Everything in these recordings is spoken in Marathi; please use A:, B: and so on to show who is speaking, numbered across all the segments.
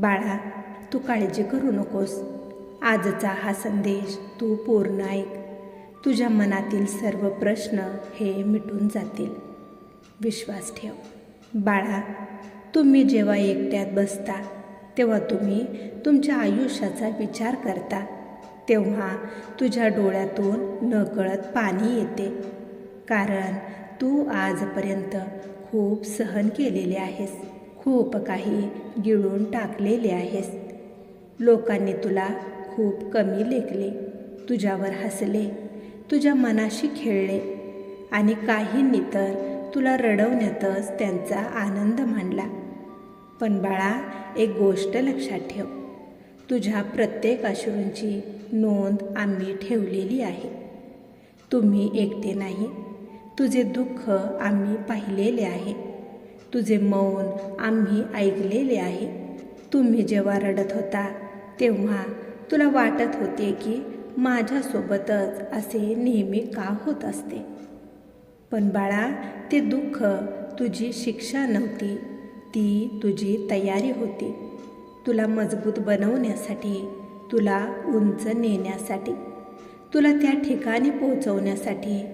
A: बाळा, तू काळजी करू नकोस. आजचा हा संदेश तू पूर्ण ऐक. तुझ्या मनातील सर्व प्रश्न हे मिटून जातील. विश्वास ठेव. बाळा, तुम्ही जेव्हा एकट्यात बसता तेव्हा तुम्ही तुमच्या आयुष्याचा विचार करता. तेव्हा तुझ्या डोळ्यातून नकळत पाणी येते. कारण तू आजपर्यंत खूप सहन केलेले आहेस. खूप काही गिळून टाकलेले आहेस. लोकांनी तुला खूप कमी लेखले, तुझ्यावर हसले, तुझ्या मनाशी खेळले आणि काहींनी तर तुला रडवण्यातच त्यांचा आनंद मानला. पण बाळा, एक गोष्ट लक्षात ठेव. तुझ्या प्रत्येक अश्रूंची नोंद आम्ही ठेवलेली आहे. तुम्ही एकटे नाही. तुझे दुःख आम्ही पाहिलेले आहे. तुझे मौन आम्ही ऐकलेले आहे. तुम्ही जेव्हा रडत होता तेव्हा तुला वाटत होते की माझ्यासोबतच असे नेहमी का होत असते. पण बाळा, ते दुःख तुझी शिक्षा नव्हती, ती तुझी तयारी होती. तुला मजबूत बनवण्यासाठी, तुला उंच नेण्यासाठी, तुला त्या ठिकाणी पोहोचवण्यासाठी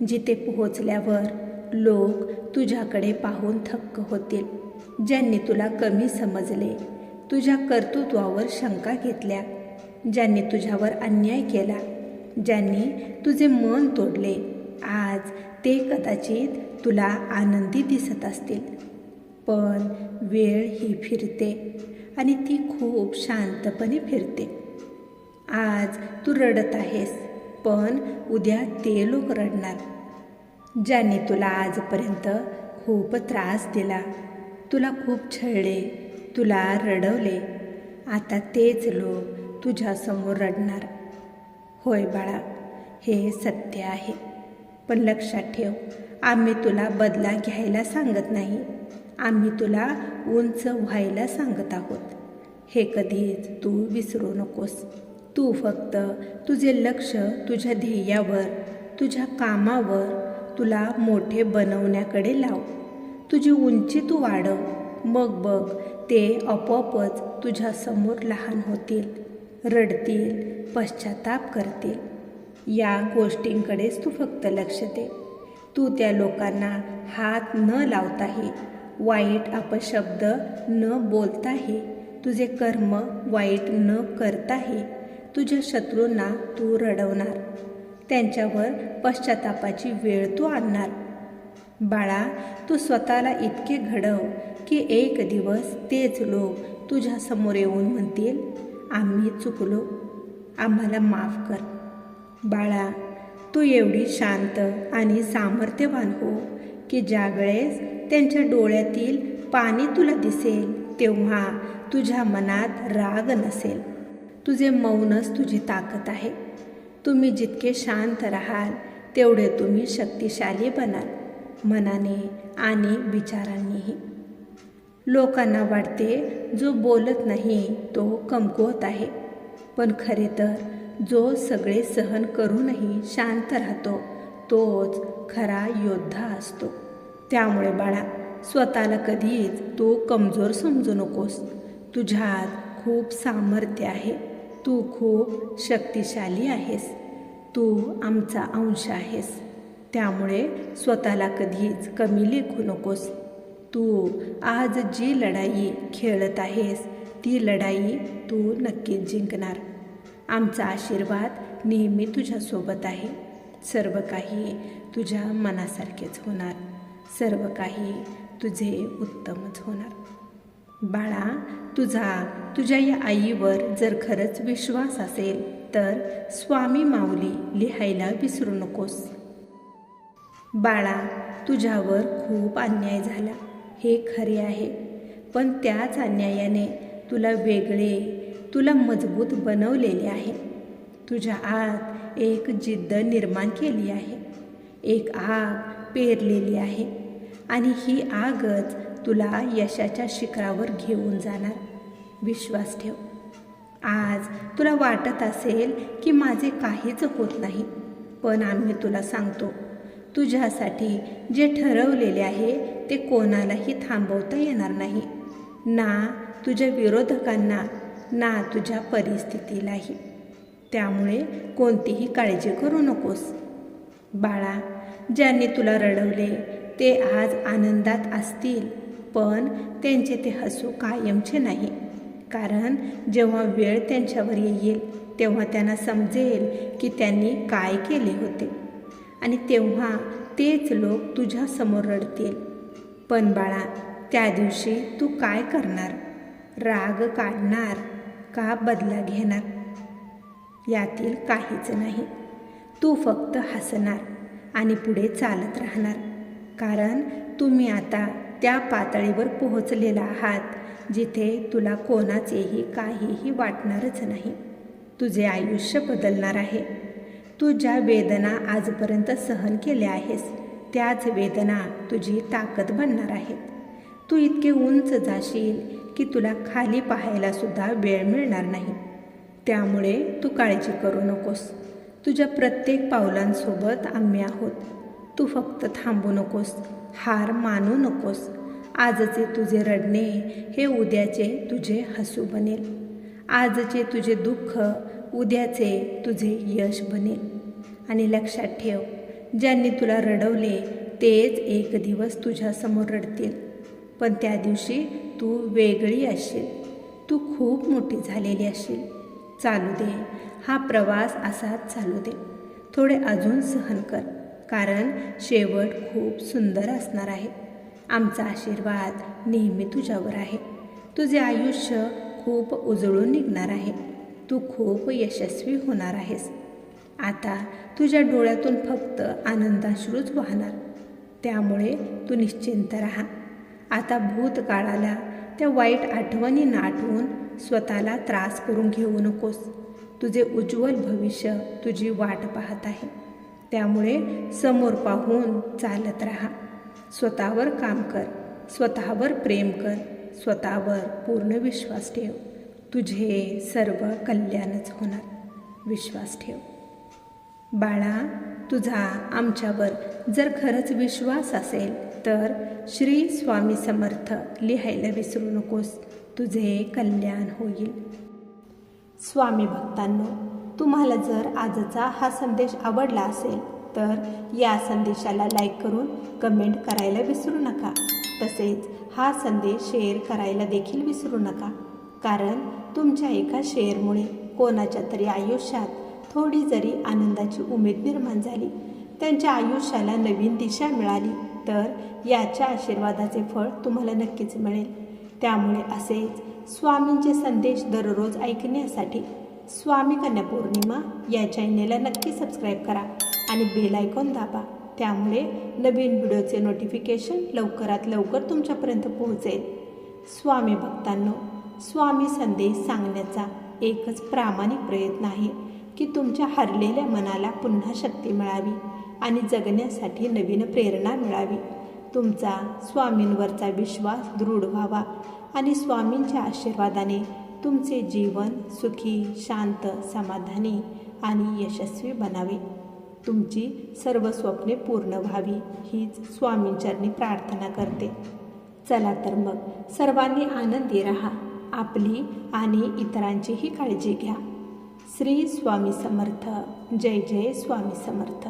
A: जिथे पोहोचल्यावर लोक तुझ्याकडे पाहून थक्क होतील. ज्यांनी तुला कमी समजले, तुझ्या कर्तृत्वावर शंका घेतल्या, ज्यांनी तुझ्यावर अन्याय केला, ज्यांनी तुझे मन तोडले, आज ते कदाचित तुला आनंदी दिसत असतील. पण वेळ ही फिरते आणि ती खूप शांतपणे फिरते. आज तू रडत आहेस, पण उद्या ते लोक रडणार ज्यांनी तुला आजपर्यंत खूप त्रास दिला, तुला खूप छळले, तुला रडवले. आता तेच लोक तुझ्यासमोर रडणार. होय बाळा, हे सत्य आहे. पण लक्षात ठेव, आम्ही तुला बदला घ्यायला सांगत नाही. आम्ही तुला उंच व्हायला सांगत आहोत. हे कधीच तू विसरू नकोस. तू फक्त तुझे लक्ष तुझ्या ध्येयावर, तुझ्या कामावर, तुला मोठे बनवण्याकडे लाव. तुझी उंची तू वाढव. मग बघ, ते आपोआपच तुझ्यासमोर लहान होतील, रडतील, पश्चाताप करतील. या गोष्टींकडेच तू फक्त लक्ष दे. तू त्या लोकांना हात न लावताही, वाईट अपशब्द न बोलताही, तुझे कर्म वाईट न करताही तुझ्या शत्रूंना तू रडवणार. त्यांच्यावर पश्चातापाची वेळ तू आणणार. बाळा, तू स्वतःला इतके घडव की एक दिवस तेच लोक तुझ्या समोर येऊन म्हणतील, आम्ही चुकलो, आम्हाला माफ कर. बाळा, तू एवढी शांत आणि सामर्थ्यवान हो की ज्या वेळेस त्यांच्या डोळ्यातील पाणी तुला दिसेल तेव्हा तुझ्या मनात राग नसेल. तुझे मौनच तुझी ताकद आहे. तुम्ही जितके शांत राहाल तेवढे तुम्ही शक्तिशाली बनाल, मनाने आणि विचारांनीही. लोकांना वाटते जो बोलत नाही तो कमकुवत आहे, पण खरे तर जो सगळे सहन करूनही शांत राहतो तोच खरा योद्धा असतो. त्यामुळे बाळा, स्वतःला कधीच तू कमजोर समजू नकोस. तुझ्यात खूप सामर्थ्य आहे. तू खूप शक्तिशाली आहेस. तू आमचा अंश आहेस. त्यामुळे स्वतःला कधीच कमी लेखू नकोस. तू आज जी लढाई खेळत आहेस ती लढाई तू नक्कीच जिंकणार. आमचा आशीर्वाद नेहमी तुझ्यासोबत आहे. सर्व काही तुझ्या मनासारखेच होणार. सर्व काही तुझे उत्तमच होणार. बाळा, तुझ्या या आईवर जर खरंच विश्वास असेल तर स्वामी माऊली लिहायला विसरू नकोस. बाळा, तुझ्यावर खूप अन्याय झाला, हे खरे आहे. पण त्याच अन्यायाने तुला वेगळे, तुला मजबूत बनवलेले आहे. तुझ्या आत एक जिद्द निर्माण केली आहे, एक आग पेरलेली आहे आणि ही आगच तुला यशाच्या शिखरावर घेऊन जाणार. विश्वास ठेव. आज तुला वाटत असेल की माझे काहीच होत नाही, पण आम्ही तुला सांगतो, तुझ्यासाठी जे ठरवलेले आहे ते कोणालाही थांबवता येणार नाही. ना तुझ्या विरोधकांना, ना तुझ्या परिस्थितीलाही. त्यामुळे कोणतीही काळजी करू नकोस. बाळा, ज्यांनी तुला रडवले ते आज आनंदात असतील, पण त्यांचे ते हसू कायमचे नाही. कारण जेव्हा वेळ त्यांच्यावर येईल तेव्हा त्यांना समजेल की त्यांनी काय केले होते, आणि तेव्हा तेच लोक तुझ्या समोर रडतील. पण बाळा, त्या दिवशी तू काय करणार? राग काढणार का बदला घेणार? यातील काहीच नाही. तू फक्त हसणार आणि पुढे चालत राहणार. कारण तुम्ही आता त्या पातळीवर पोहोचलेला आहात जिथे तुला कोणाचेही काहीही वाटणारच नाही. तुझे आयुष्य बदलणार आहे. तू ज्या वेदना आजपर्यंत सहन केल्या आहेस त्याच वेदना तुझी ताकद बनणार आहेत. तू इतके उंच जाशील की तुला खाली पाहायला सुद्धा वेळ मिळणार नाही. त्यामुळे तू काळजी करू नकोस. तुझ्या प्रत्येक पावलांसोबत आम्ही आहोत. तू फक्त थांबू नकोस, हार मानू नकोस. आजचे तुझे रडणे हे उद्याचे तुझे हसू बनेल. आजचे तुझे दुःख उद्याचे तुझे यश बनेल. आणि लक्षात ठेव, ज्यांनी तुला रडवले तेच एक दिवस तुझ्यासमोर रडतील. पण त्या दिवशी तू वेगळी असशील. तू खूप मोठी झालेली असशील. चालू दे, हा प्रवास असाच चालू दे. थोडे अजून सहन कर, कारण शेवट खूप सुंदर असणार आहे. आमचा आशीर्वाद नेहमी तुझ्यावर आहे. तुझे आयुष्य खूप उजळून निघणार आहे. तू खूप यशस्वी होणार आहेस. आता तुझ्या डोळ्यातून फक्त आनंदाश्रूच वाहणार. त्यामुळे तू निश्चिंत राहा. आता भूतकाळाला, त्या वाईट आठवणींना आठवून स्वतःला त्रास करून घेऊ नकोस. तुझे उज्ज्वल भविष्य तुझी वाट पाहत आहे. त्यामुळे समोर पाहून चालत राहा. स्वतःवर काम कर, स्वतःवर प्रेम कर, स्वतःवर पूर्ण विश्वास ठेव. तुझे सर्व कल्याणच होणार. विश्वास ठेव. बाळा, तुझा आमच्यावर जर खरंच विश्वास असेल तर श्री स्वामी समर्थ लिहायला विसरू नकोस. तुझे कल्याण होईल. स्वामी भक्तांनो, तुम्हाला जर आजचा हा संदेश आवडला असेल तर या संदेशाला लाईक करून कमेंट करायला विसरू नका. तसेच हा संदेश शेअर करायला देखील विसरू नका. कारण तुमच्या एका शेअरमुळे कोणाच्या तरी आयुष्यात थोडी जरी आनंदाची उमेद निर्माण झाली, त्यांच्या आयुष्याला नवीन दिशा मिळाली, तर याच्या आशीर्वादाचे फळ तुम्हाला नक्कीच मिळेल. त्यामुळे असेच स्वामींचे संदेश दररोज ऐकण्यासाठी स्वामी कन्या पौर्णिमा या चॅनेलला नक्की सबस्क्राईब करा आणि बेल आयकॉन दाबा. त्यामुळे नवीन व्हिडिओचे नोटिफिकेशन लवकरात लवकर तुमच्यापर्यंत पोहोचेल. स्वामी भक्तांनो, स्वामी संदेश सांगण्याचा एकच प्रामाणिक प्रयत्न आहे की तुमच्या हरलेल्या मनाला पुन्हा शक्ती मिळावी आणि जगण्यासाठी नवीन प्रेरणा मिळावी. तुमचा स्वामींवरचा विश्वास दृढ व्हावा आणि स्वामींच्या आशीर्वादाने तुमचे जीवन सुखी, शांत, समाधानी आणि यशस्वी बनावे. तुमची सर्व स्वप्ने पूर्ण व्हावी हीच स्वामींचरणी प्रार्थना करते. चला तर मग सर्वांनी आनंदी राहा. आपली आणि इतरांचीही काळजी घ्या. श्री स्वामी समर्थ. जय जय स्वामी समर्थ.